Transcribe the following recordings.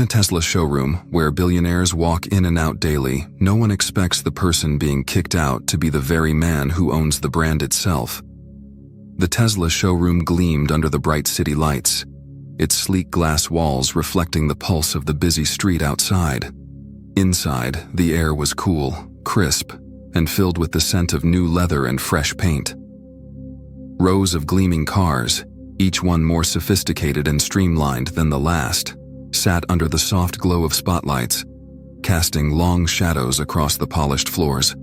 a Tesla showroom, where billionaires walk in and out daily, no one expects the person being kicked out to be the very man who owns the brand itself. The Tesla showroom gleamed under the bright city lights, its sleek glass walls reflecting the pulse of the busy street outside. Inside, the air was cool, crisp, and filled with the scent of new leather and fresh paint. Rows of gleaming cars, each one more sophisticated and streamlined than the last, sat under the soft glow of spotlights, casting long shadows across the polished floors.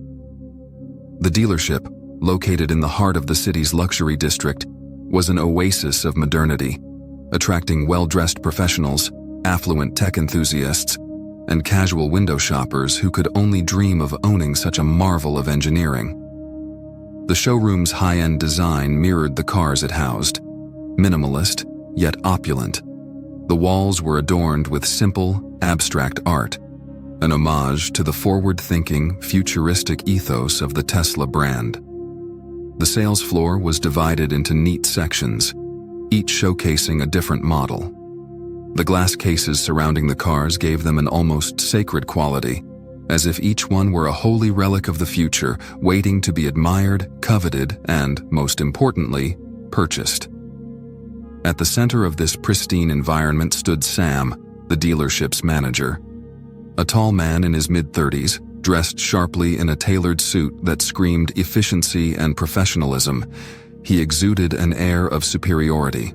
The dealership, located in the heart of the city's luxury district, was an oasis of modernity, attracting well-dressed professionals, affluent tech enthusiasts, and casual window shoppers who could only dream of owning such a marvel of engineering. The showroom's high-end design mirrored the cars it housed, minimalist, yet opulent. The walls were adorned with simple, abstract art, an homage to the forward-thinking, futuristic ethos of the Tesla brand. The sales floor was divided into neat sections, each showcasing a different model. The glass cases surrounding the cars gave them an almost sacred quality, as if each one were a holy relic of the future, waiting to be admired, coveted, and, most importantly, purchased. At the center of this pristine environment stood Sam, the dealership's manager. A tall man in his mid-30s, dressed sharply in a tailored suit that screamed efficiency and professionalism, he exuded an air of superiority.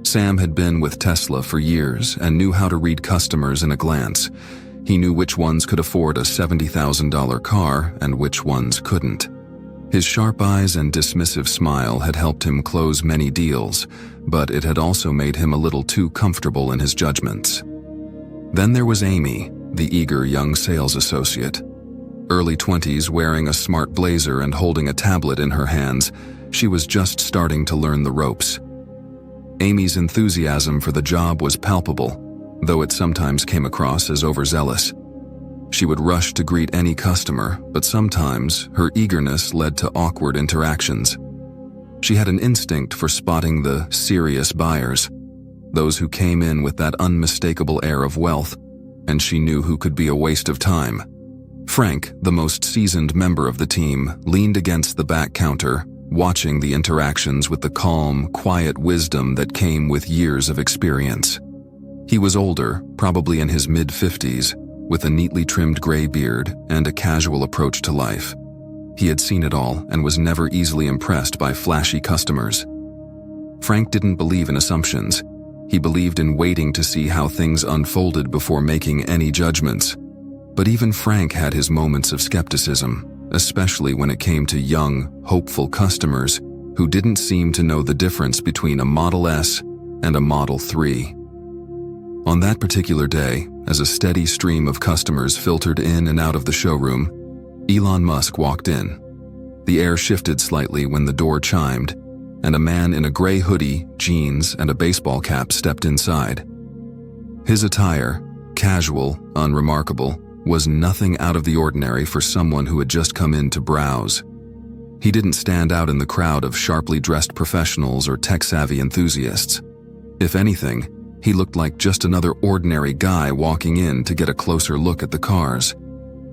Sam had been with Tesla for years and knew how to read customers in a glance. He knew which ones could afford a $70,000 car and which ones couldn't. His sharp eyes and dismissive smile had helped him close many deals, but it had also made him a little too comfortable in his judgments. Then there was Amy, the eager young sales associate. Early 20s, wearing a smart blazer and holding a tablet in her hands, she was just starting to learn the ropes. Amy's enthusiasm for the job was palpable, though it sometimes came across as overzealous. She would rush to greet any customer, but sometimes her eagerness led to awkward interactions. She had an instinct for spotting the serious buyers, those who came in with that unmistakable air of wealth, and she knew who could be a waste of time. Frank, the most seasoned member of the team, leaned against the back counter, watching the interactions with the calm, quiet wisdom that came with years of experience. He was older, probably in his mid-50s, with a neatly trimmed gray beard and a casual approach to life. He had seen it all and was never easily impressed by flashy customers. Frank didn't believe in assumptions. He believed in waiting to see how things unfolded before making any judgments. But even Frank had his moments of skepticism, especially when it came to young, hopeful customers who didn't seem to know the difference between a Model S and a Model 3. On that particular day, as a steady stream of customers filtered in and out of the showroom, Elon Musk walked in. The air shifted slightly when the door chimed, and a man in a gray hoodie, jeans, and a baseball cap stepped inside. His attire, casual, unremarkable, was nothing out of the ordinary for someone who had just come in to browse. He didn't stand out in the crowd of sharply dressed professionals or tech-savvy enthusiasts. If anything, he looked like just another ordinary guy walking in to get a closer look at the cars.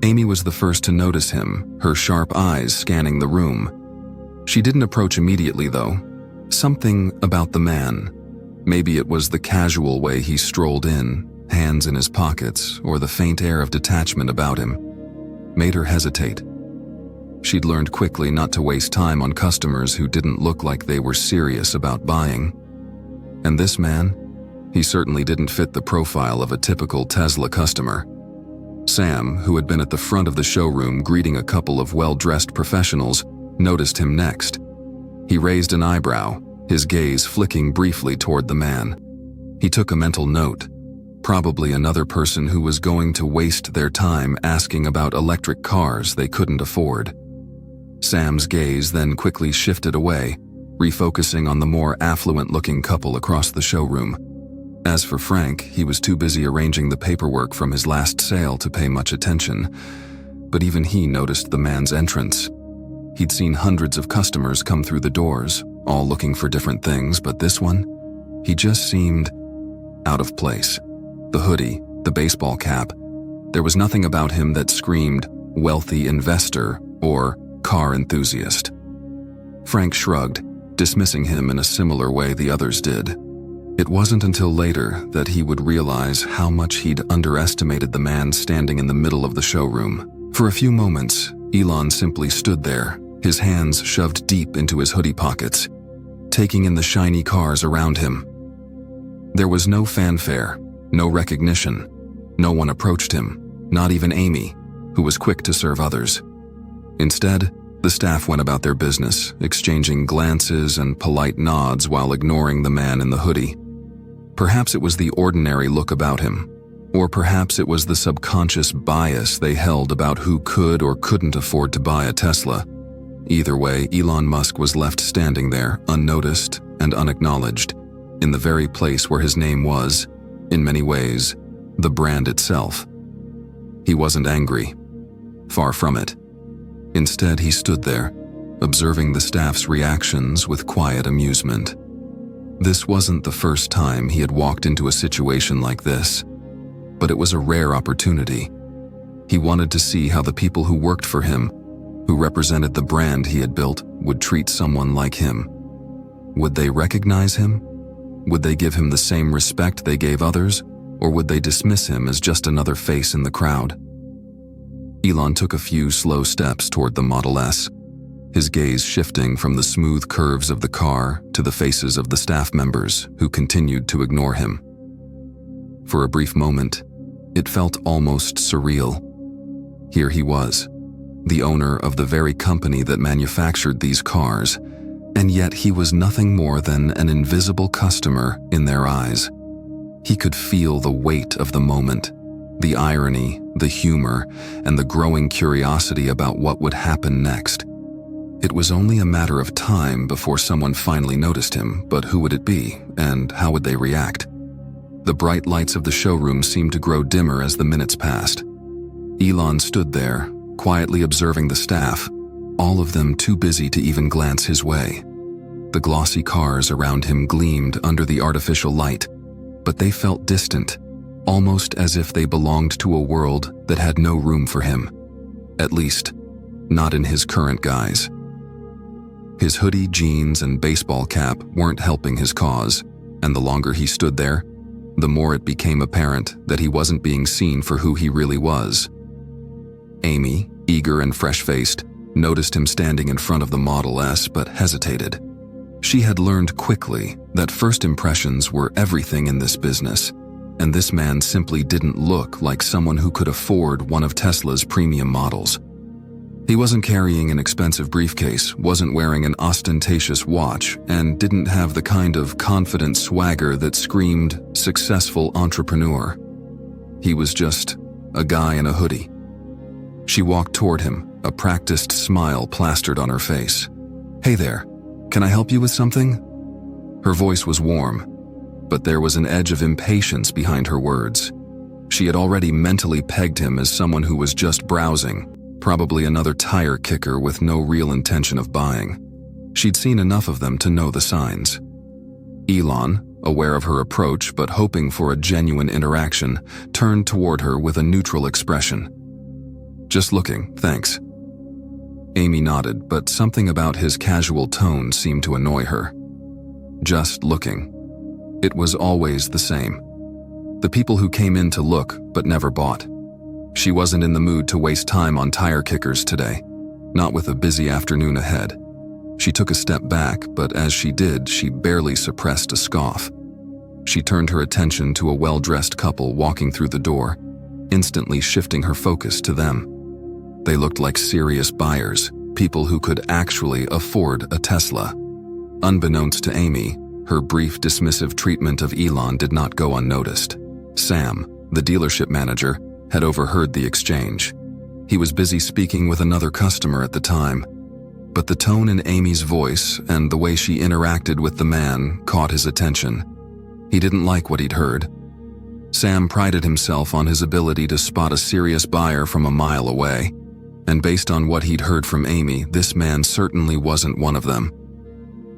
Amy was the first to notice him, her sharp eyes scanning the room. She didn't approach immediately, though. Something about the man, maybe it was the casual way he strolled in, hands in his pockets, or the faint air of detachment about him, made her hesitate. She'd learned quickly not to waste time on customers who didn't look like they were serious about buying. And this man? He certainly didn't fit the profile of a typical Tesla customer. Sam, who had been at the front of the showroom greeting a couple of well-dressed professionals, noticed him next. He raised an eyebrow, his gaze flicking briefly toward the man. He took a mental note. Probably another person who was going to waste their time asking about electric cars they couldn't afford. Sam's gaze then quickly shifted away, refocusing on the more affluent-looking couple across the showroom. As for Frank, he was too busy arranging the paperwork from his last sale to pay much attention. But even he noticed the man's entrance. He'd seen hundreds of customers come through the doors, all looking for different things, but this one, he just seemed out of place. the hoodie, the baseball cap. There was nothing about him that screamed wealthy investor or car enthusiast. Frank shrugged, dismissing him in a similar way the others did. It wasn't until later that he would realize how much he'd underestimated the man standing in the middle of the showroom. For a few moments, Elon simply stood there, his hands shoved deep into his hoodie pockets, taking in the shiny cars around him. There was no fanfare, no recognition. No one approached him, not even Amy, who was quick to serve others. Instead, the staff went about their business, exchanging glances and polite nods while ignoring the man in the hoodie. Perhaps it was the ordinary look about him, or perhaps it was the subconscious bias they held about who could or couldn't afford to buy a Tesla. Either way, Elon Musk was left standing there, unnoticed and unacknowledged, in the very place where his name was, in many ways, the brand itself. He wasn't angry. Far from it. Instead, he stood there, observing the staff's reactions with quiet amusement. This wasn't the first time he had walked into a situation like this, but it was a rare opportunity. He wanted to see how the people who worked for him, who represented the brand he had built, would treat someone like him. Would they recognize him? Would they give him the same respect they gave others, or would they dismiss him as just another face in the crowd? Elon took a few slow steps toward the Model S, his gaze shifting from the smooth curves of the car to the faces of the staff members who continued to ignore him. For a brief moment, it felt almost surreal. Here he was, the owner of the very company that manufactured these cars, and yet he was nothing more than an invisible customer in their eyes. He could feel the weight of the moment, the irony, the humor, and the growing curiosity about what would happen next. It was only a matter of time before someone finally noticed him, but who would it be, and how would they react? The bright lights of the showroom seemed to grow dimmer as the minutes passed. Elon stood there, quietly observing the staff, all of them too busy to even glance his way. The glossy cars around him gleamed under the artificial light, but they felt distant, almost as if they belonged to a world that had no room for him. At least, not in his current guise. His hoodie, jeans, and baseball cap weren't helping his cause, and the longer he stood there, the more it became apparent that he wasn't being seen for who he really was. Amy, eager and fresh-faced, noticed him standing in front of the Model S but hesitated. She had learned quickly that first impressions were everything in this business, and this man simply didn't look like someone who could afford one of Tesla's premium models. He wasn't carrying an expensive briefcase, wasn't wearing an ostentatious watch, and didn't have the kind of confident swagger that screamed successful entrepreneur. He was just a guy in a hoodie. She walked toward him, a practiced smile plastered on her face. "Hey there, can I help you with something?" Her voice was warm, but there was an edge of impatience behind her words. She had already mentally pegged him as someone who was just browsing, probably another tire kicker with no real intention of buying. She'd seen enough of them to know the signs. Elon, aware of her approach but hoping for a genuine interaction, turned toward her with a neutral expression. "Just looking, thanks." Amy nodded, but something about his casual tone seemed to annoy her. Just looking. It was always the same. The people who came in to look but never bought. She wasn't in the mood to waste time on tire kickers today, not with a busy afternoon ahead. She took a step back, but as she did, she barely suppressed a scoff. She turned her attention to a well-dressed couple walking through the door, instantly shifting her focus to them. They looked like serious buyers, people who could actually afford a Tesla. Unbeknownst to Amy, her brief dismissive treatment of Elon did not go unnoticed. Sam, the dealership manager, had overheard the exchange. He was busy speaking with another customer at the time, but the tone in Amy's voice and the way she interacted with the man caught his attention. He didn't like what he'd heard. Sam prided himself on his ability to spot a serious buyer from a mile away, and based on what he'd heard from Amy, this man certainly wasn't one of them.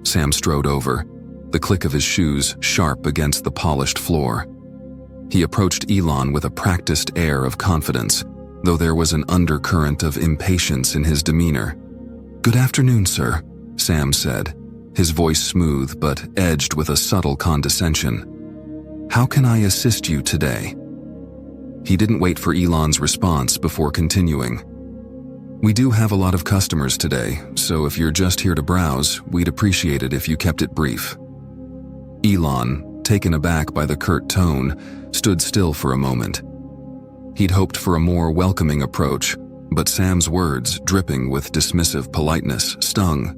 Sam strode over, the click of his shoes sharp against the polished floor. He approached Elon with a practiced air of confidence, though there was an undercurrent of impatience in his demeanor. "Good afternoon, sir," Sam said, his voice smooth but edged with a subtle condescension. "How can I assist you today?" He didn't wait for Elon's response before continuing. "We do have a lot of customers today, so if you're just here to browse, we'd appreciate it if you kept it brief." Elon, taken aback by the curt tone, stood still for a moment. He'd hoped for a more welcoming approach, but Sam's words, dripping with dismissive politeness, stung.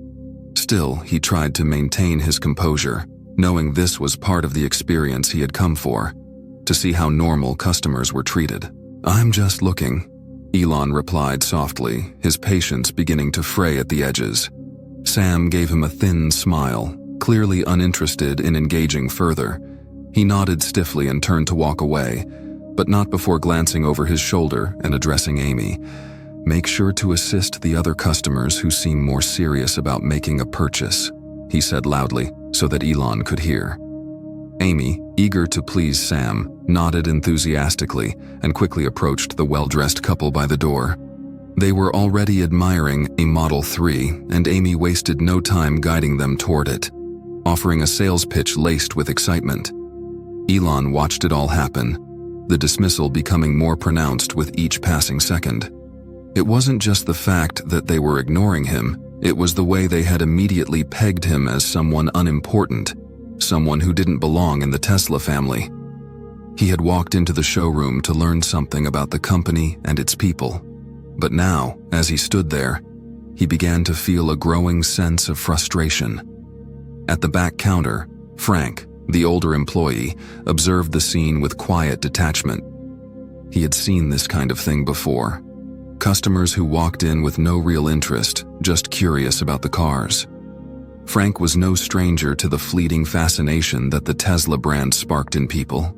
Still, he tried to maintain his composure, knowing this was part of the experience he had come for, to see how normal customers were treated. "I'm just looking," Elon replied softly, his patience beginning to fray at the edges. Sam gave him a thin smile, clearly uninterested in engaging further. He nodded stiffly and turned to walk away, but not before glancing over his shoulder and addressing Amy. "Make sure to assist the other customers who seem more serious about making a purchase," he said loudly so that Elon could hear. Amy, eager to please Sam, nodded enthusiastically and quickly approached the well-dressed couple by the door. They were already admiring a Model 3, and Amy wasted no time guiding them toward it, offering a sales pitch laced with excitement. Elon watched it all happen, the dismissal becoming more pronounced with each passing second. It wasn't just the fact that they were ignoring him, it was the way they had immediately pegged him as someone unimportant, someone who didn't belong in the Tesla family. He had walked into the showroom to learn something about the company and its people. But now, as he stood there, he began to feel a growing sense of frustration. At the back counter, Frank, the older employee, observed the scene with quiet detachment. He had seen this kind of thing before. Customers who walked in with no real interest, just curious about the cars. Frank was no stranger to the fleeting fascination that the Tesla brand sparked in people.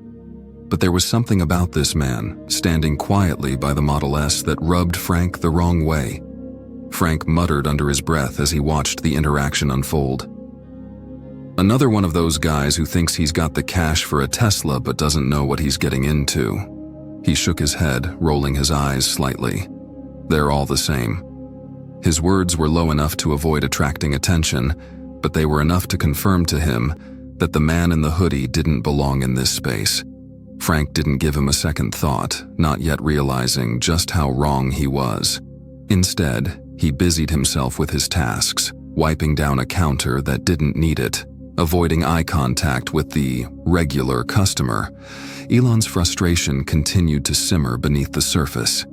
But there was something about this man, standing quietly by the Model S, that rubbed Frank the wrong way. Frank muttered under his breath as he watched the interaction unfold. Another one of those guys who thinks he's got the cash for a Tesla but doesn't know what he's getting into. He shook his head, rolling his eyes slightly. They're all the same. His words were low enough to avoid attracting attention, but they were enough to confirm to him that the man in the hoodie didn't belong in this space. Frank didn't give him a second thought, not yet realizing just how wrong he was. Instead, he busied himself with his tasks, wiping down a counter that didn't need it, avoiding eye contact with the regular customer. Elon's frustration continued to simmer beneath the surface.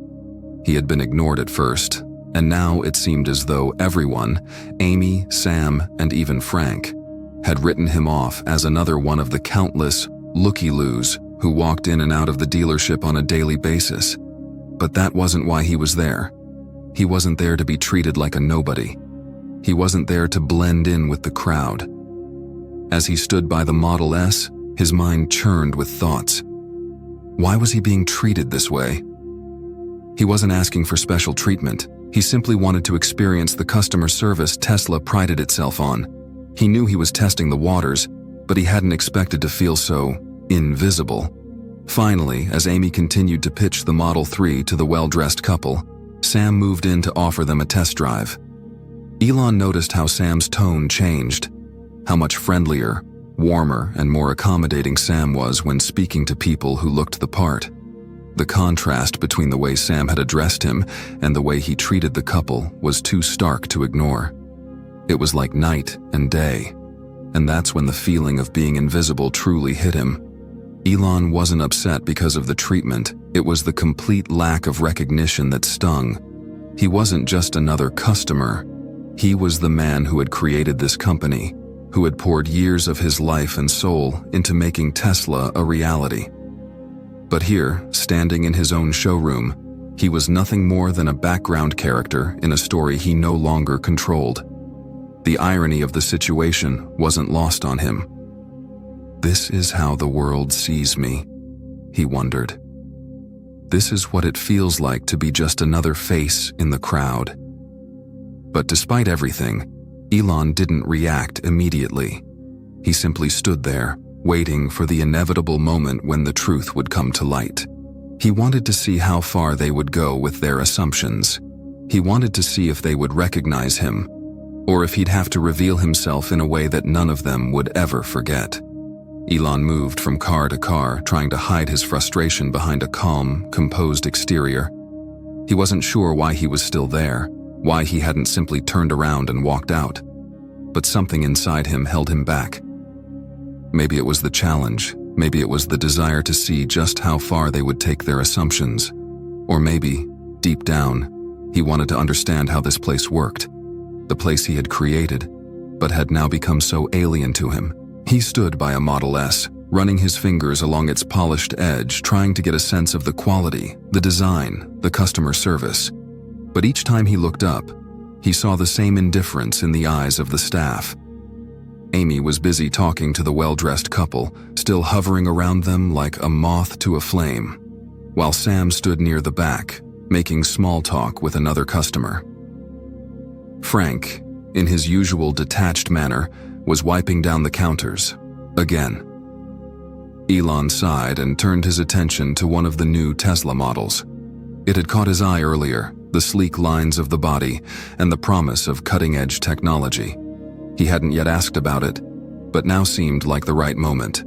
He had been ignored at first, and now it seemed as though everyone, Amy, Sam, and even Frank, had written him off as another one of the countless looky-loos who walked in and out of the dealership on a daily basis. But that wasn't why he was there. He wasn't there to be treated like a nobody. He wasn't there to blend in with the crowd. As he stood by the Model S, his mind churned with thoughts. Why was he being treated this way? He wasn't asking for special treatment. He simply wanted to experience the customer service Tesla prided itself on. He knew he was testing the waters, but he hadn't expected to feel so invisible. Finally, as Amy continued to pitch the Model 3 to the well-dressed couple, Sam moved in to offer them a test drive. Elon noticed how Sam's tone changed, how much friendlier, warmer, and more accommodating Sam was when speaking to people who looked the part. The contrast between the way Sam had addressed him and the way he treated the couple was too stark to ignore. It was like night and day, and that's when the feeling of being invisible truly hit him. Elon wasn't upset because of the treatment, it was the complete lack of recognition that stung. He wasn't just another customer. He was the man who had created this company, who had poured years of his life and soul into making Tesla a reality. But here, standing in his own showroom, he was nothing more than a background character in a story he no longer controlled. The irony of the situation wasn't lost on him. This is how the world sees me, he wondered. This is what it feels like to be just another face in the crowd. But despite everything, Elon didn't react immediately. He simply stood there, waiting for the inevitable moment when the truth would come to light. He wanted to see how far they would go with their assumptions. He wanted to see if they would recognize him, or if he'd have to reveal himself in a way that none of them would ever forget. Elon moved from car to car, trying to hide his frustration behind a calm, composed exterior. He wasn't sure why he was still there, why he hadn't simply turned around and walked out. But something inside him held him back. Maybe it was the challenge, maybe it was the desire to see just how far they would take their assumptions. Or maybe, deep down, he wanted to understand how this place worked. The place he had created, but had now become so alien to him. He stood by a Model S, running his fingers along its polished edge, trying to get a sense of the quality, the design, the customer service. But each time he looked up, he saw the same indifference in the eyes of the staff. Amy was busy talking to the well-dressed couple, still hovering around them like a moth to a flame, while Sam stood near the back, making small talk with another customer. Frank, in his usual detached manner, was wiping down the counters, again. Elon sighed and turned his attention to one of the new Tesla models. It had caught his eye earlier, the sleek lines of the body and the promise of cutting-edge technology. He hadn't yet asked about it, but now seemed like the right moment.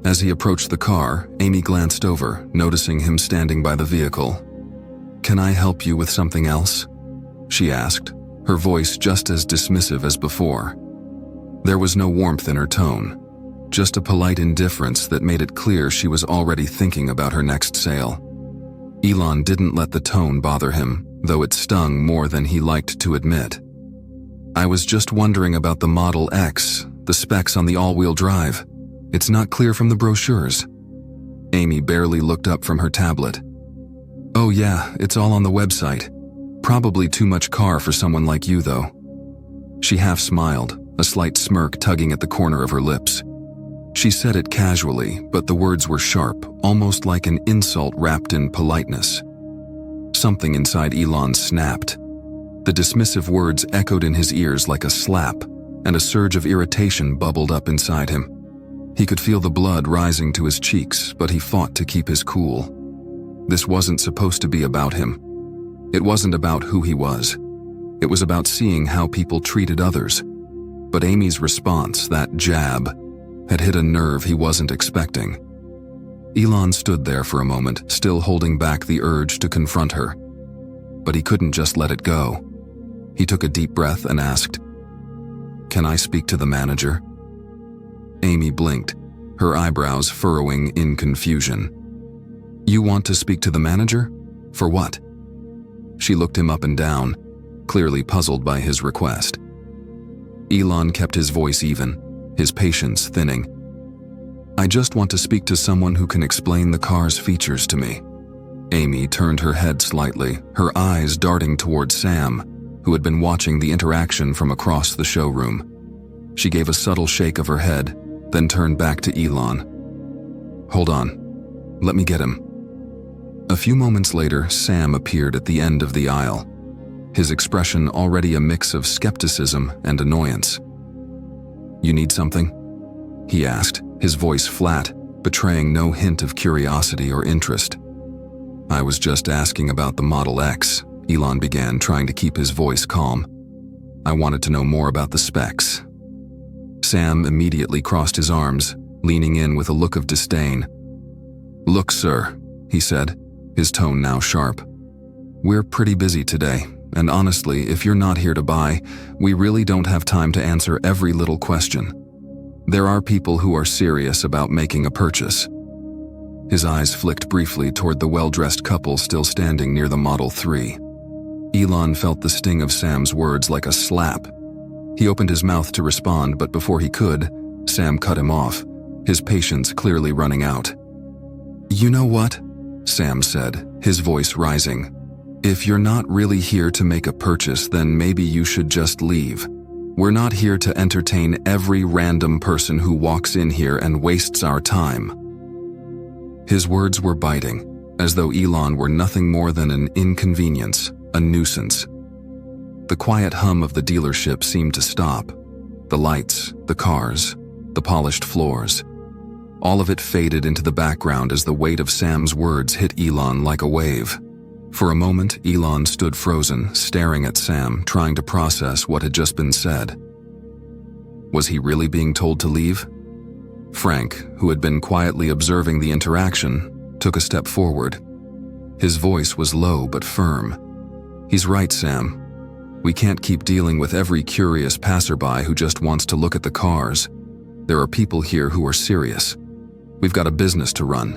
As he approached the car, Amy glanced over, noticing him standing by the vehicle. "Can I help you with something else?" she asked, her voice just as dismissive as before. There was no warmth in her tone, just a polite indifference that made it clear she was already thinking about her next sale. Elon didn't let the tone bother him, though it stung more than he liked to admit. "I was just wondering about the Model X, the specs on the all-wheel drive. It's not clear from the brochures." Amy barely looked up from her tablet. "Oh yeah, it's all on the website. Probably too much car for someone like you, though." She half smiled, a slight smirk tugging at the corner of her lips. She said it casually, but the words were sharp, almost like an insult wrapped in politeness. Something inside Elon snapped. The dismissive words echoed in his ears like a slap, and a surge of irritation bubbled up inside him. He could feel the blood rising to his cheeks, but he fought to keep his cool. This wasn't supposed to be about him. It wasn't about who he was. It was about seeing how people treated others. But Amy's response, that jab, had hit a nerve he wasn't expecting. Elon stood there for a moment, still holding back the urge to confront her. But he couldn't just let it go. He took a deep breath and asked, "Can I speak to the manager?" Amy blinked, her eyebrows furrowing in confusion. "You want to speak to the manager? For what?" She looked him up and down, clearly puzzled by his request. Elon kept his voice even, his patience thinning. "I just want to speak to someone who can explain the car's features to me." Amy turned her head slightly, her eyes darting toward Sam, who had been watching the interaction from across the showroom. She gave a subtle shake of her head, then turned back to Elon. "Hold on. Let me get him." A few moments later, Sam appeared at the end of the aisle, his expression already a mix of skepticism and annoyance. "You need something?" he asked, his voice flat, betraying no hint of curiosity or interest. "I was just asking about the Model X," Elon began, trying to keep his voice calm. "I wanted to know more about the specs." Sam immediately crossed his arms, leaning in with a look of disdain. "Look, sir," he said, his tone now sharp. "We're pretty busy today, and honestly, if you're not here to buy, we really don't have time to answer every little question. There are people who are serious about making a purchase." His eyes flicked briefly toward the well-dressed couple still standing near the Model 3. Elon felt the sting of Sam's words like a slap. He opened his mouth to respond, but before he could, Sam cut him off, his patience clearly running out. "You know what?" Sam said, his voice rising. "If you're not really here to make a purchase, then maybe you should just leave. We're not here to entertain every random person who walks in here and wastes our time." His words were biting, as though Elon were nothing more than an inconvenience, a nuisance. The quiet hum of the dealership seemed to stop. The lights, the cars, the polished floors. All of it faded into the background as the weight of Sam's words hit Elon like a wave. For a moment, Elon stood frozen, staring at Sam, trying to process what had just been said. Was he really being told to leave? Frank, who had been quietly observing the interaction, took a step forward. His voice was low but firm. "He's right, Sam. We can't keep dealing with every curious passerby who just wants to look at the cars. There are people here who are serious. We've got a business to run."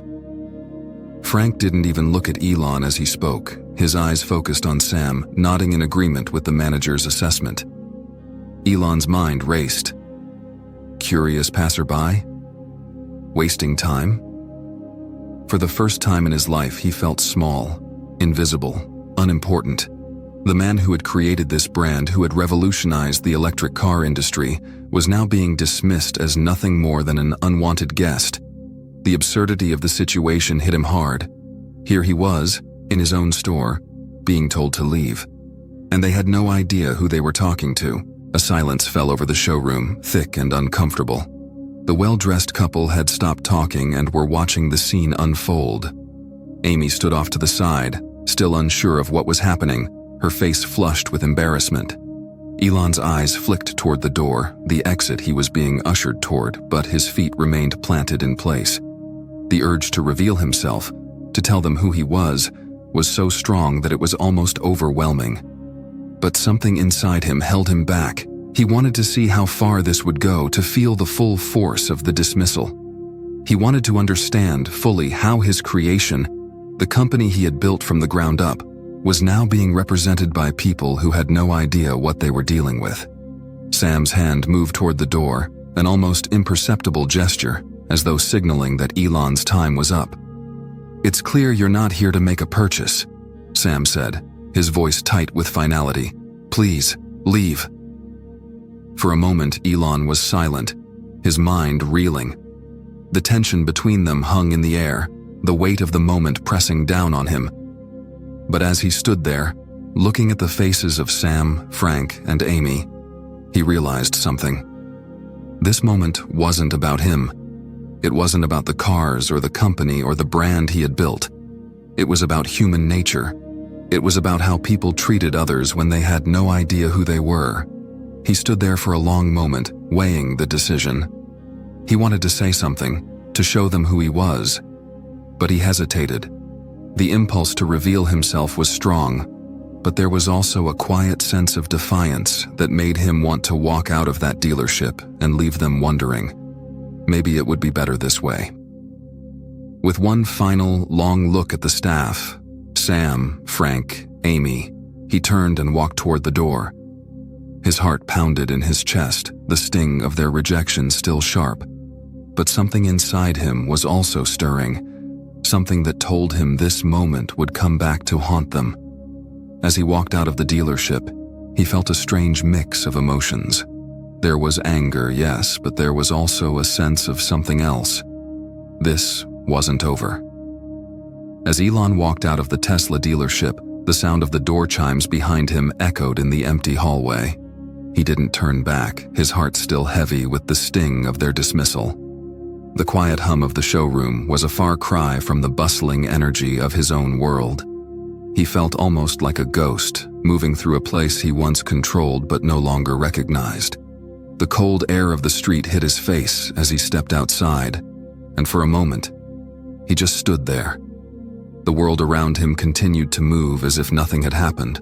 Frank didn't even look at Elon as he spoke, his eyes focused on Sam, nodding in agreement with the manager's assessment. Elon's mind raced. Curious passerby? Wasting time? For the first time in his life, he felt small, invisible, unimportant. The man who had created this brand, who had revolutionized the electric car industry, was now being dismissed as nothing more than an unwanted guest. The absurdity of the situation hit him hard. Here he was, in his own store, being told to leave. And they had no idea who they were talking to. A silence fell over the showroom, thick and uncomfortable. The well-dressed couple had stopped talking and were watching the scene unfold. Amy stood off to the side, still unsure of what was happening, her face flushed with embarrassment. Elon's eyes flicked toward the door, the exit he was being ushered toward, but his feet remained planted in place. The urge to reveal himself, to tell them who he was so strong that it was almost overwhelming. But something inside him held him back. He wanted to see how far this would go, to feel the full force of the dismissal. He wanted to understand fully how his creation, the company he had built from the ground up, was now being represented by people who had no idea what they were dealing with. Sam's hand moved toward the door, an almost imperceptible gesture, as though signaling that Elon's time was up. "It's clear you're not here to make a purchase," Sam said, his voice tight with finality. "Please, leave." For a moment, Elon was silent, his mind reeling. The tension between them hung in the air, the weight of the moment pressing down on him. But as he stood there, looking at the faces of Sam, Frank, and Amy, he realized something. This moment wasn't about him. It wasn't about the cars or the company or the brand he had built. It was about human nature. It was about how people treated others when they had no idea who they were. He stood there for a long moment, weighing the decision. He wanted to say something, to show them who he was, but he hesitated. The impulse to reveal himself was strong, but there was also a quiet sense of defiance that made him want to walk out of that dealership and leave them wondering. Maybe it would be better this way. With one final, long look at the staff, Sam, Frank, Amy, he turned and walked toward the door. His heart pounded in his chest, the sting of their rejection still sharp. But something inside him was also stirring, something that told him this moment would come back to haunt them. As he walked out of the dealership, he felt a strange mix of emotions. There was anger, yes, but there was also a sense of something else. This wasn't over. As Elon walked out of the Tesla dealership, the sound of the door chimes behind him echoed in the empty hallway. He didn't turn back, his heart still heavy with the sting of their dismissal. The quiet hum of the showroom was a far cry from the bustling energy of his own world. He felt almost like a ghost, moving through a place he once controlled but no longer recognized. The cold air of the street hit his face as he stepped outside, and for a moment, he just stood there. The world around him continued to move as if nothing had happened.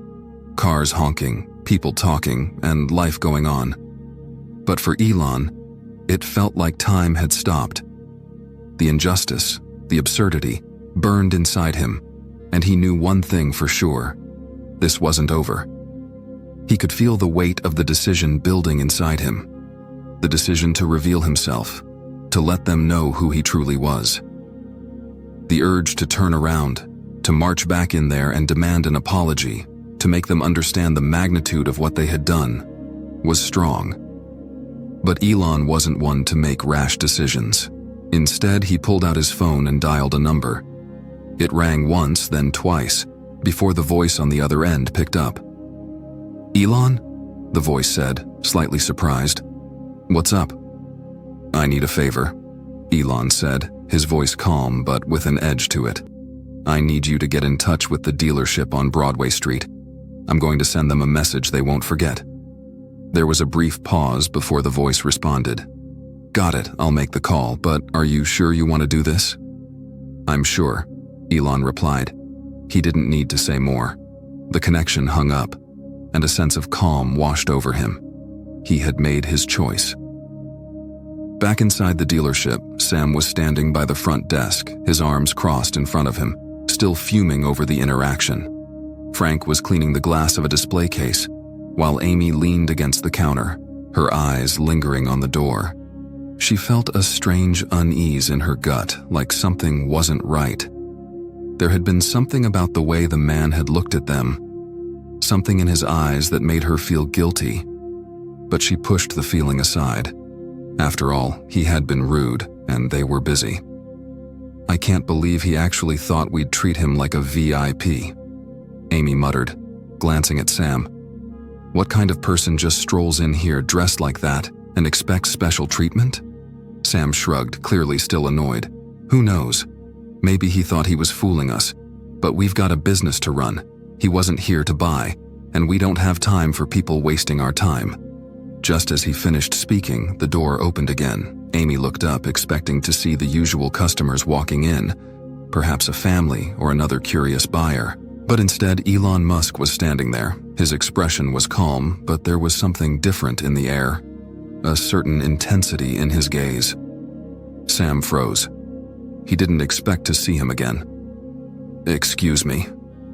Cars honking, people talking, and life going on. But for Elon, it felt like time had stopped. The injustice, the absurdity, burned inside him, and he knew one thing for sure: this wasn't over. He could feel the weight of the decision building inside him. The decision to reveal himself, to let them know who he truly was. The urge to turn around, to march back in there and demand an apology, to make them understand the magnitude of what they had done, was strong. But Elon wasn't one to make rash decisions. Instead, he pulled out his phone and dialed a number. It rang once, then twice, before the voice on the other end picked up. "Elon?" the voice said, slightly surprised. "What's up?" "I need a favor." Elon said, his voice calm but with an edge to it. "I need you to get in touch with the dealership on Broadway Street. I'm going to send them a message they won't forget." There was a brief pause before the voice responded. "Got it, I'll make the call, but are you sure you want to do this?" "I'm sure," Elon replied. He didn't need to say more. The connection hung up, and a sense of calm washed over him. He had made his choice. Back inside the dealership, Sam was standing by the front desk, his arms crossed in front of him, still fuming over the interaction. Frank was cleaning the glass of a display case, while Amy leaned against the counter, her eyes lingering on the door. She felt a strange unease in her gut, like something wasn't right. There had been something about the way the man had looked at them, something in his eyes that made her feel guilty. But she pushed the feeling aside. After all, he had been rude, and they were busy. "I can't believe he actually thought we'd treat him like a VIP," Amy muttered, glancing at Sam. "What kind of person just strolls in here dressed like that and expects special treatment?" Sam shrugged, clearly still annoyed. "Who knows? Maybe he thought he was fooling us, but we've got a business to run. He wasn't here to buy, and we don't have time for people wasting our time." Just as he finished speaking, the door opened again. Amy looked up, expecting to see the usual customers walking in, perhaps a family or another curious buyer. But instead, Elon Musk was standing there. His expression was calm, but there was something different in the air, a certain intensity in his gaze. Sam froze. He didn't expect to see him again. "Excuse me,"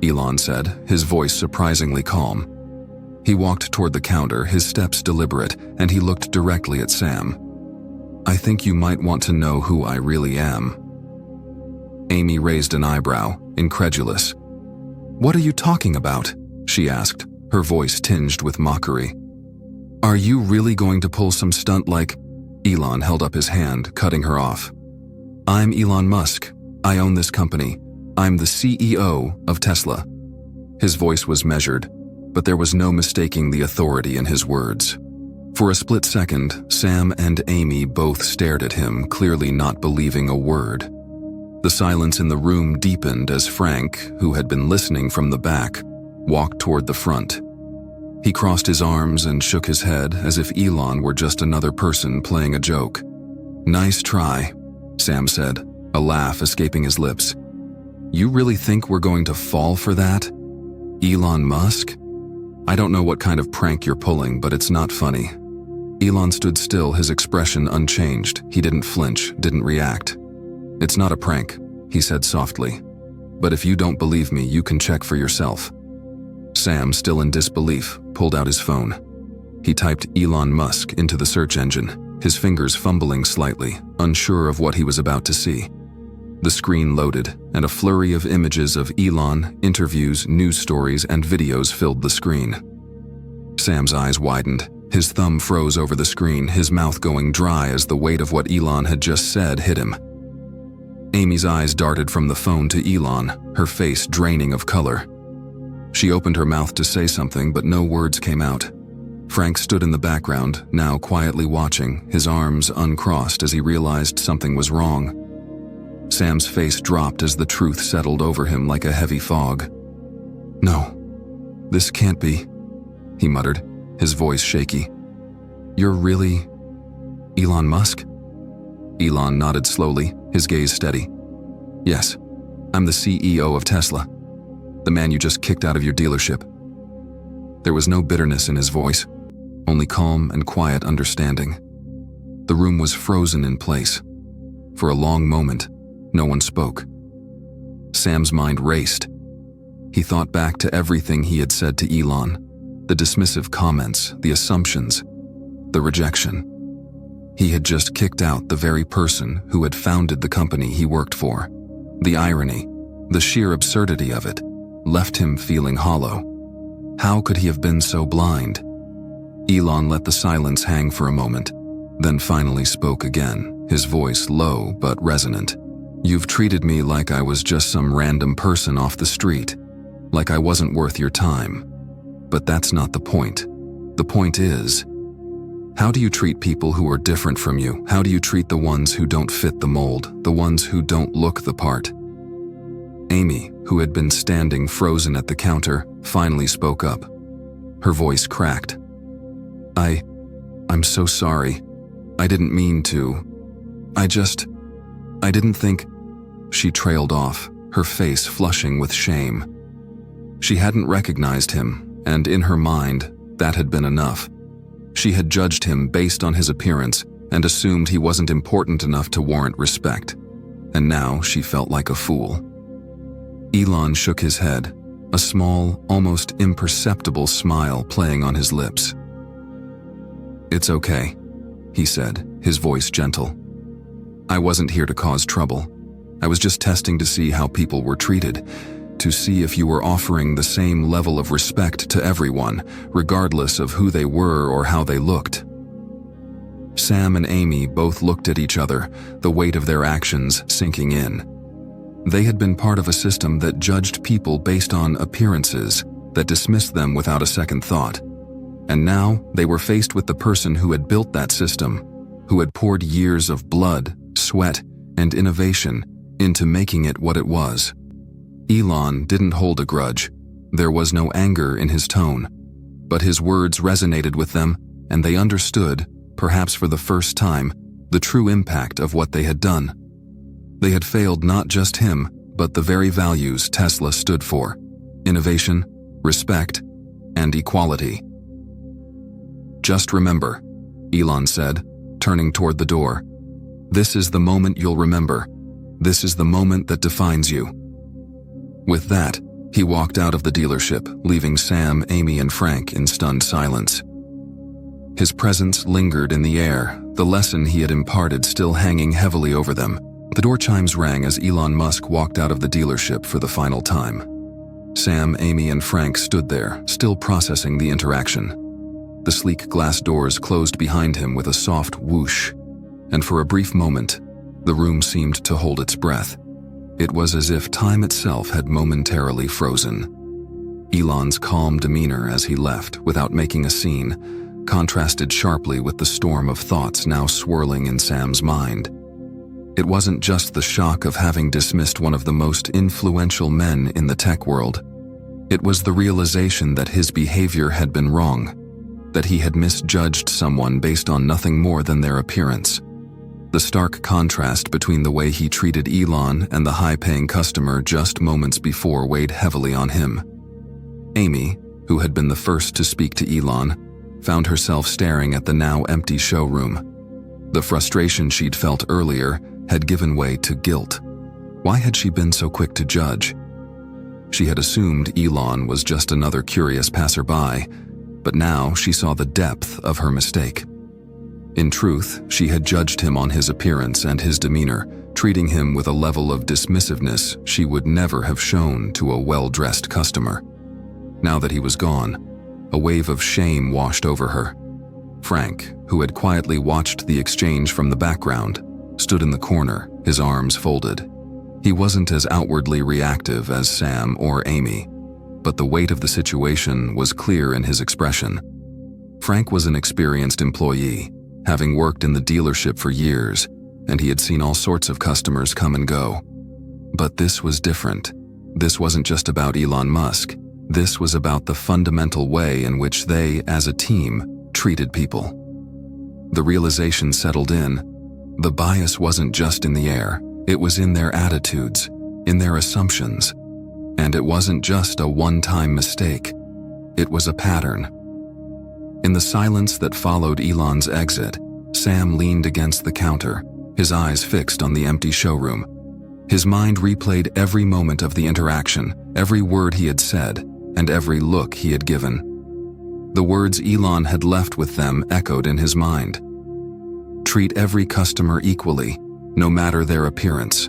Elon said, his voice surprisingly calm. He walked toward the counter, his steps deliberate, and he looked directly at Sam. "I think you might want to know who I really am." Amy raised an eyebrow, incredulous. "What are you talking about?" she asked, her voice tinged with mockery. "Are you really going to pull some stunt like—" Elon held up his hand, cutting her off. "I'm Elon Musk. I own this company. I'm the CEO of Tesla." His voice was measured, but there was no mistaking the authority in his words. For a split second, Sam and Amy both stared at him, clearly not believing a word. The silence in the room deepened as Frank, who had been listening from the back, walked toward the front. He crossed his arms and shook his head as if Elon were just another person playing a joke. "Nice try," Sam said, a laugh escaping his lips. "You really think we're going to fall for that? Elon Musk? I don't know what kind of prank you're pulling, but it's not funny." Elon stood still, his expression unchanged. He didn't flinch, didn't react. "It's not a prank," he said softly. "But if you don't believe me, you can check for yourself." Sam, still in disbelief, pulled out his phone. He typed Elon Musk into the search engine, his fingers fumbling slightly, unsure of what he was about to see. The screen loaded, and a flurry of images of Elon, interviews, news stories, and videos filled the screen. Sam's eyes widened. His thumb froze over the screen, his mouth going dry as the weight of what Elon had just said hit him. Amy's eyes darted from the phone to Elon, her face draining of color. She opened her mouth to say something, but no words came out. Frank stood in the background, now quietly watching, his arms uncrossed as he realized something was wrong. Sam's face dropped as the truth settled over him like a heavy fog. "No, this can't be," he muttered, his voice shaky. "You're really Elon Musk?" Elon nodded slowly, his gaze steady. "Yes, I'm the CEO of Tesla, the man you just kicked out of your dealership." There was no bitterness in his voice, only calm and quiet understanding. The room was frozen in place. For a long moment, no one spoke. Sam's mind raced. He thought back to everything he had said to Elon, the dismissive comments, the assumptions, the rejection. He had just kicked out the very person who had founded the company he worked for. The irony, the sheer absurdity of it, left him feeling hollow. How could he have been so blind? Elon let the silence hang for a moment, then finally spoke again, his voice low but resonant. "You've treated me like I was just some random person off the street, like I wasn't worth your time. But that's not the point. The point is, How do you treat people who are different from you? How do you treat the ones who don't fit the mold, the ones who don't look the part? Amy, who had been standing frozen at the counter, finally spoke up. Her voice cracked. I'm so sorry. I didn't mean to. I didn't think. She trailed off, her face flushing with shame. She hadn't recognized him, and in her mind, that had been enough. She had judged him based on his appearance and assumed he wasn't important enough to warrant respect. And now she felt like a fool. Elon shook his head, a small, almost imperceptible smile playing on his lips. "It's okay," he said, his voice gentle. "I wasn't here to cause trouble. I was just testing to see how people were treated, to see if you were offering the same level of respect to everyone, regardless of who they were or how they looked." Sam and Amy both looked at each other, the weight of their actions sinking in. They had been part of a system that judged people based on appearances, that dismissed them without a second thought. And now they were faced with the person who had built that system, who had poured years of blood, sweat, and innovation into making it what it was. Elon didn't hold a grudge. There was no anger in his tone, but his words resonated with them, and they understood, perhaps for the first time, the true impact of what they had done. They had failed not just him, but the very values Tesla stood for: innovation, respect, and equality. "Just remember," Elon said, turning toward the door. "This is the moment you'll remember. This is the moment that defines you." With that, he walked out of the dealership, leaving Sam, Amy, and Frank in stunned silence. His presence lingered in the air, the lesson he had imparted still hanging heavily over them. The door chimes rang as Elon Musk walked out of the dealership for the final time. Sam, Amy, and Frank stood there, still processing the interaction. The sleek glass doors closed behind him with a soft whoosh, and for a brief moment, the room seemed to hold its breath. It was as if time itself had momentarily frozen. Elon's calm demeanor as he left, without making a scene, contrasted sharply with the storm of thoughts now swirling in Sam's mind. It wasn't just the shock of having dismissed one of the most influential men in the tech world. It was the realization that his behavior had been wrong, that he had misjudged someone based on nothing more than their appearance. The stark contrast between the way he treated Elon and the high-paying customer just moments before weighed heavily on him. Amy, who had been the first to speak to Elon, found herself staring at the now empty showroom. The frustration she'd felt earlier had given way to guilt. Why had she been so quick to judge? She had assumed Elon was just another curious passerby, but now she saw the depth of her mistake. In truth, she had judged him on his appearance and his demeanor, treating him with a level of dismissiveness she would never have shown to a well-dressed customer. Now that he was gone, a wave of shame washed over her. Frank, who had quietly watched the exchange from the background, stood in the corner, his arms folded. He wasn't as outwardly reactive as Sam or Amy, but the weight of the situation was clear in his expression. Frank was an experienced employee, having worked in the dealership for years, and he had seen all sorts of customers come and go. But this was different. This wasn't just about Elon Musk. This was about the fundamental way in which they, as a team, treated people. The realization settled in. The bias wasn't just in the air, it was in their attitudes, in their assumptions. And it wasn't just a one-time mistake, it was a pattern. In the silence that followed Elon's exit, Sam leaned against the counter, his eyes fixed on the empty showroom. His mind replayed every moment of the interaction, every word he had said, and every look he had given. The words Elon had left with them echoed in his mind. Treat every customer equally, no matter their appearance.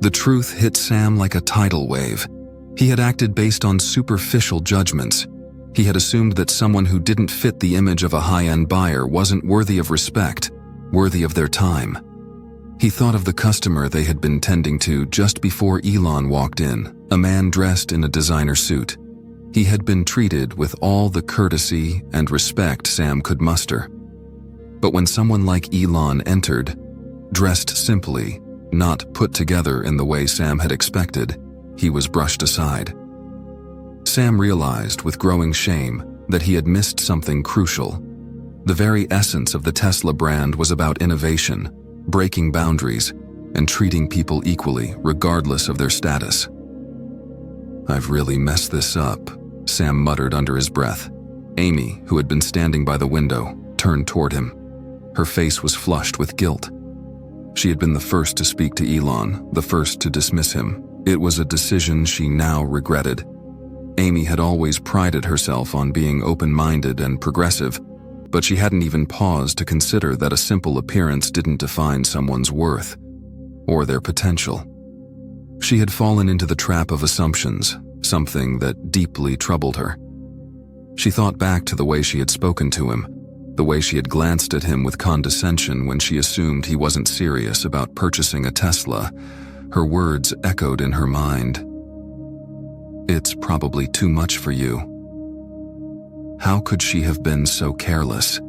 The truth hit Sam like a tidal wave. He had acted based on superficial judgments. He had assumed that someone who didn't fit the image of a high-end buyer wasn't worthy of respect, worthy of their time. He thought of the customer they had been tending to just before Elon walked in, a man dressed in a designer suit. He had been treated with all the courtesy and respect Sam could muster, But when someone like Elon entered, dressed simply, not put together in the way Sam had expected, he was brushed aside. Sam realized with growing shame that he had missed something crucial. The very essence of the Tesla brand was about innovation, breaking boundaries, and treating people equally, regardless of their status. "I've really messed this up," Sam muttered under his breath. Amy, who had been standing by the window, turned toward him. Her face was flushed with guilt. She had been the first to speak to Elon, the first to dismiss him. It was a decision she now regretted. Amy had always prided herself on being open-minded and progressive, but she hadn't even paused to consider that a simple appearance didn't define someone's worth or their potential. She had fallen into the trap of assumptions, something that deeply troubled her. She thought back to the way she had spoken to him, the way she had glanced at him with condescension when she assumed he wasn't serious about purchasing a Tesla. Her words echoed in her mind. "It's probably too much for you." How could she have been so careless?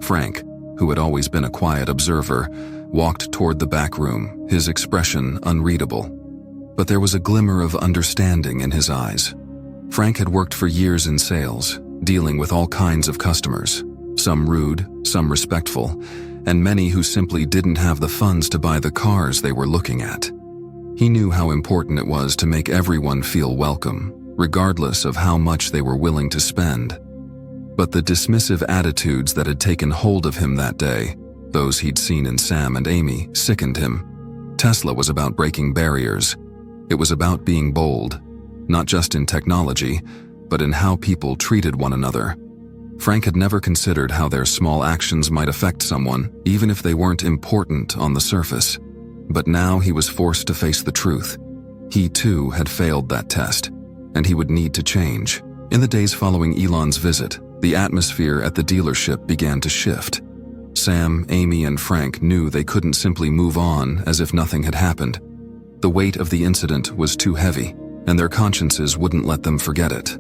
Frank, who had always been a quiet observer, walked toward the back room, his expression unreadable. But there was a glimmer of understanding in his eyes. Frank had worked for years in sales, dealing with all kinds of customers, some rude, some respectful, and many who simply didn't have the funds to buy the cars they were looking at. He knew how important it was to make everyone feel welcome, regardless of how much they were willing to spend. But the dismissive attitudes that had taken hold of him that day, those he'd seen in Sam and Amy, sickened him. Tesla was about breaking barriers. It was about being bold, not just in technology, but in how people treated one another. Frank had never considered how their small actions might affect someone, even if they weren't important on the surface. But now he was forced to face the truth. He too had failed that test, and he would need to change. In the days following Elon's visit, the atmosphere at the dealership began to shift. Sam, Amy, and Frank knew they couldn't simply move on as if nothing had happened. The weight of the incident was too heavy, and their consciences wouldn't let them forget it.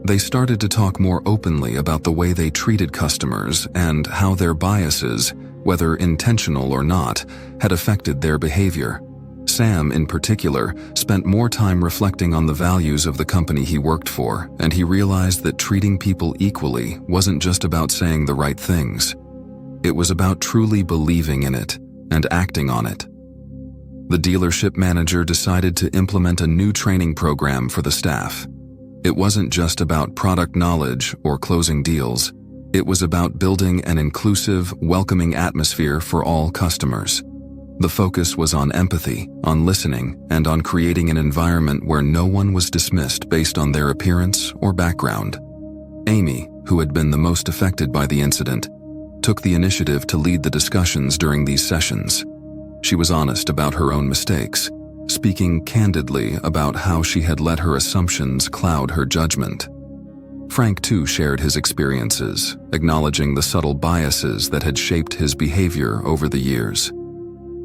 They started to talk more openly about the way they treated customers and how their biases, whether intentional or not, had affected their behavior. Sam, in particular, spent more time reflecting on the values of the company he worked for, and he realized that treating people equally wasn't just about saying the right things. It was about truly believing in it and acting on it. The dealership manager decided to implement a new training program for the staff. It wasn't just about product knowledge or closing deals. It was about building an inclusive, welcoming atmosphere for all customers. The focus was on empathy, on listening, and on creating an environment where no one was dismissed based on their appearance or background. Amy, who had been the most affected by the incident, took the initiative to lead the discussions during these sessions. She was honest about her own mistakes, speaking candidly about how she had let her assumptions cloud her judgment. Frank too shared his experiences, acknowledging the subtle biases that had shaped his behavior over the years.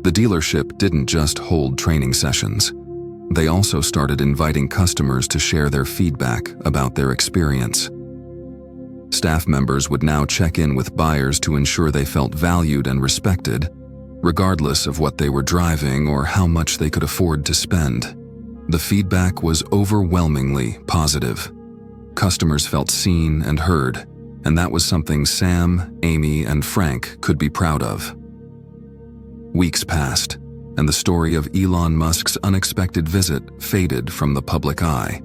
The dealership didn't just hold training sessions. They also started inviting customers to share their feedback about their experience. Staff members would now check in with buyers to ensure they felt valued and respected, regardless of what they were driving or how much they could afford to spend. The feedback was overwhelmingly positive. Customers felt seen and heard, and that was something Sam, Amy, and Frank could be proud of. Weeks passed, and the story of Elon Musk's unexpected visit faded from the public eye.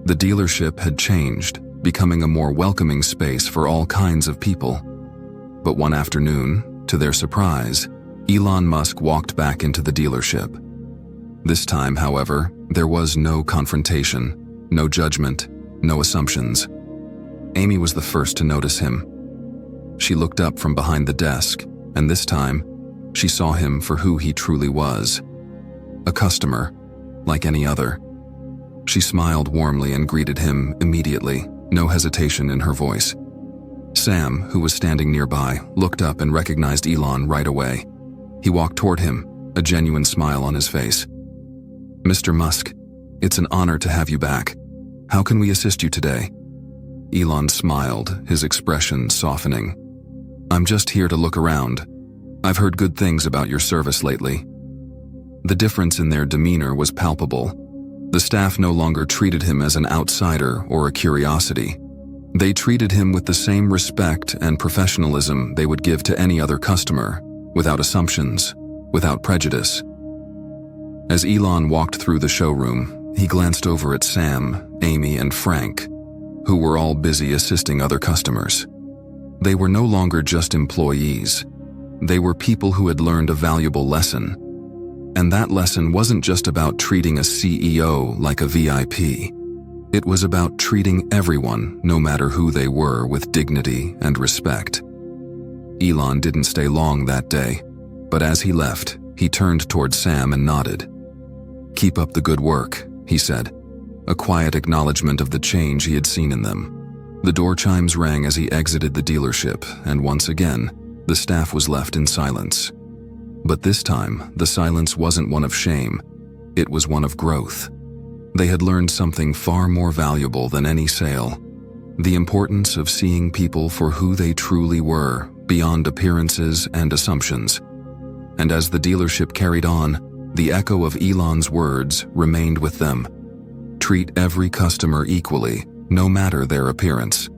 The dealership had changed, becoming a more welcoming space for all kinds of people. But one afternoon, to their surprise, Elon Musk walked back into the dealership. This time, however, there was no confrontation, no judgment, no assumptions. Amy was the first to notice him. She looked up from behind the desk, and this time, she saw him for who he truly was. A customer, like any other. She smiled warmly and greeted him immediately, no hesitation in her voice. Sam, who was standing nearby, looked up and recognized Elon right away. He walked toward him, a genuine smile on his face. "Mr. Musk, it's an honor to have you back. How can we assist you today?" Elon smiled, his expression softening. "I'm just here to look around. I've heard good things about your service lately." The difference in their demeanor was palpable. The staff no longer treated him as an outsider or a curiosity. They treated him with the same respect and professionalism they would give to any other customer, without assumptions, without prejudice. As Elon walked through the showroom, he glanced over at Sam, Amy, and Frank, who were all busy assisting other customers. They were no longer just employees. They were people who had learned a valuable lesson. And that lesson wasn't just about treating a CEO like a VIP. It was about treating everyone, no matter who they were, with dignity and respect. Elon didn't stay long that day, but as he left, he turned toward Sam and nodded. "Keep up the good work," he said, a quiet acknowledgement of the change he had seen in them. The door chimes rang as he exited the dealership, and once again, the staff was left in silence. But this time, the silence wasn't one of shame. It was one of growth. They had learned something far more valuable than any sale: the importance of seeing people for who they truly were, beyond appearances and assumptions. And as the dealership carried on, the echo of Elon's words remained with them. Treat every customer equally, no matter their appearance.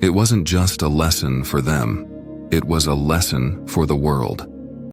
It wasn't just a lesson for them. It was a lesson for the world.